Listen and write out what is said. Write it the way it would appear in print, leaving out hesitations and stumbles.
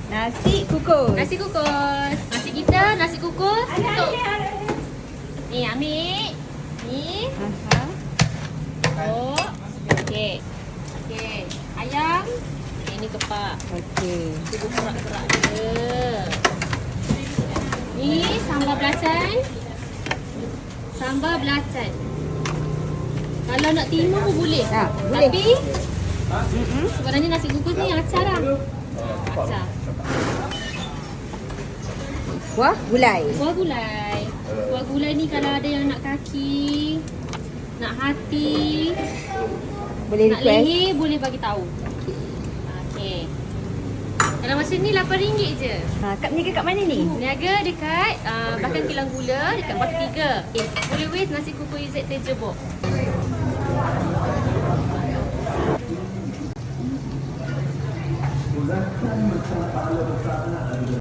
Nasi kukus. Nasi kukus. Nasi kita, nasi kukus. Tutup. Ni ambil. Ni. Aha. Oh. Okey. Okey. Ayam. Okay, ni kepak. Okey. Kita kerak-kerak dia. Ni sambal belacan. Sambal belacan. Kalau nak timur pun boleh. Boleh. Tapi sebenarnya nasi kukus ni acar lah. Acar. Kuah gulai. Kuah gulai. Kuah gulai ni kalau ada yang nak kaki, nak hati, Boleh nak request. leher, boleh bagi tahu. Okey. Kalau macam ni RM8 je. Kat ni ke kat mana ni? Niaga dekat belakang kilang gula, dekat Batu 3. Okay. Boleh wait nasi kukus Izzat Teja Box.